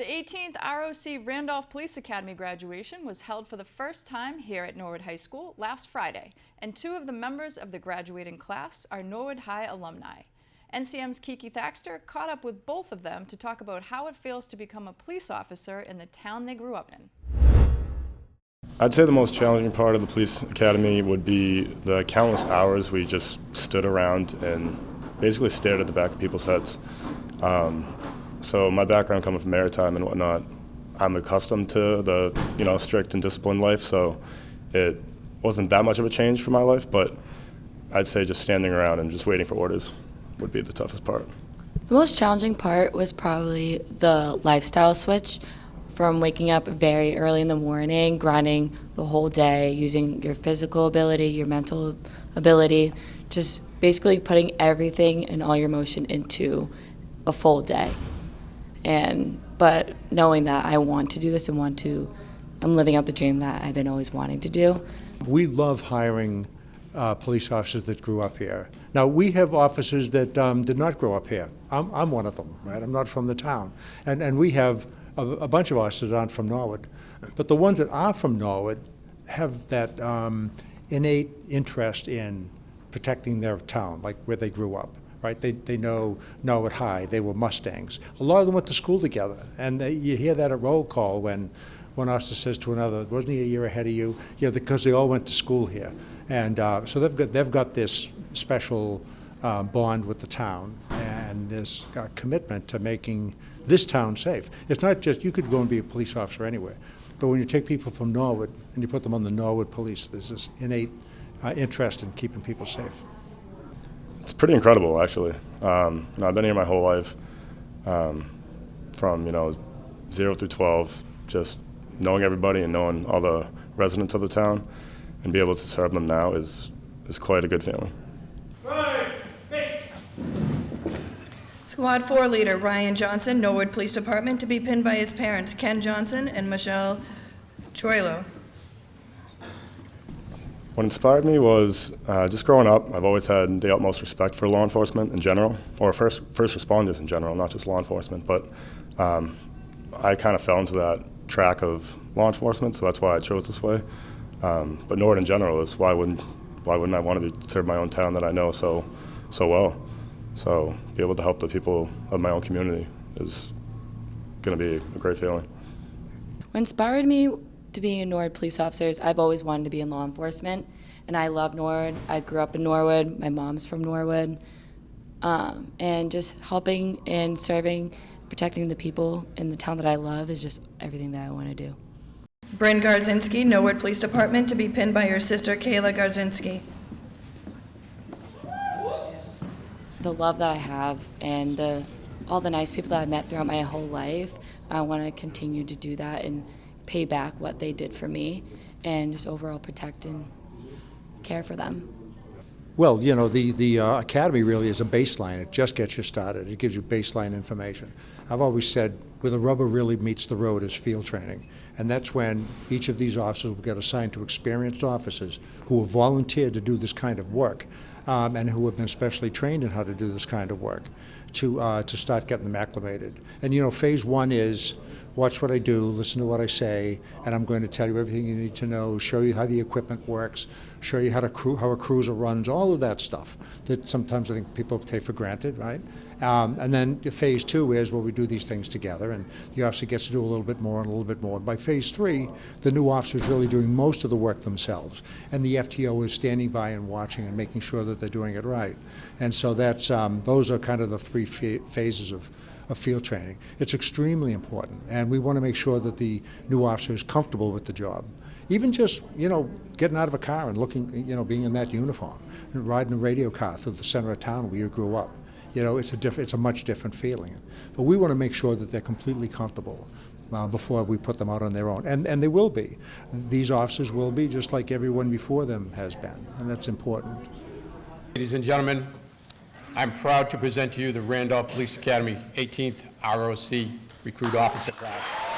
The 18th ROC Randolph Police Academy graduation was held for the first time here at Norwood High School last Friday, and two of the members of the graduating class are Norwood High alumni. NCM's Kiki Thaxter caught up with both of them to talk about how it feels to become a police officer in the town they grew up in. I'd say the most challenging part of the police academy would be the countless hours we just stood around and basically stared at the back of people's heads. So my background coming from maritime and whatnot, I'm accustomed to the strict and disciplined life, so it wasn't that much of a change for my life, but I'd say just standing around and just waiting for orders would be the toughest part. The most challenging part was probably the lifestyle switch from waking up very early in the morning, grinding the whole day, using your physical ability, your mental ability, just basically putting everything and all your emotion into a full day. But knowing that I want to do this and I'm living out the dream that I've been always wanting to do. We love hiring police officers that grew up here. Now, we have officers that did not grow up here. I'm one of them, right? I'm not from the town. And we have a bunch of officers that aren't from Norwood. But the ones that are from Norwood have that innate interest in protecting their town, like where they grew up. Right? They know Norwood High. They were Mustangs. A lot of them went to school together, and you hear that at roll call when one officer says to another, "Wasn't he a year ahead of you?" Yeah, because they all went to school here, and so they've got this special bond with the town and this commitment to making this town safe. It's not just you could go and be a police officer anywhere, but when you take people from Norwood and you put them on the Norwood Police, there's this innate interest in keeping people safe. It's pretty incredible, actually. I've been here my whole life, from 0 through 12, just knowing everybody and knowing all the residents of the town, and be able to serve them now is quite a good feeling. Squad 4 leader Ryan Johnson, Norwood Police Department, to be pinned by his parents Ken Johnson and Michelle Troilo. What inspired me was just growing up, I've always had the utmost respect for law enforcement in general, or first responders in general, not just law enforcement, but I kind of fell into that track of law enforcement, so that's why I chose this way. But Norwood in general is why wouldn't I want to serve my own town that I know so well? So be able to help the people of my own community is going to be a great feeling. What inspired me to being a Norwood police officer is I've always wanted to be in law enforcement, and I love Norwood. I grew up in Norwood. My mom's from Norwood. And just helping and serving, protecting the people in the town that I love is just everything that I want to do. Bryn Garzinski, Norwood Police Department, to be pinned by your sister Kayla Garzinski. The love that I have and all the nice people that I've met throughout my whole life, I want to continue to do that and pay back what they did for me and just overall protect and care for them. Well, the academy really is a baseline. It just gets you started. It gives you baseline information. I've always said where the rubber really meets the road is field training. And that's when each of these officers will get assigned to experienced officers who have volunteered to do this kind of work and who have been specially trained in how to do this kind of work to start getting them acclimated. And phase one is watch what I do, listen to what I say, and I'm going to tell you everything you need to know, show you how the equipment works, show you how a cruiser runs, all of that stuff that sometimes I think people take for granted, right? And then phase two is where we do these things together, and the officer gets to do a little bit more and a little bit more. By phase three, the new officer is really doing most of the work themselves, and the FTO is standing by and watching and making sure that they're doing it right. And so that's those are kind of the three phases of field training. It's extremely important, and we want to make sure that the new officer is comfortable with the job. Even just, getting out of a car and looking, being in that uniform, and riding a radio car through the center of town where you grew up. It's a much different feeling. But we want to make sure that they're completely comfortable before we put them out on their own. And they will be. These officers will be, just like everyone before them has been, and that's important. Ladies and gentlemen, I'm proud to present to you the Randolph Police Academy 18th ROC Recruit Officer Class.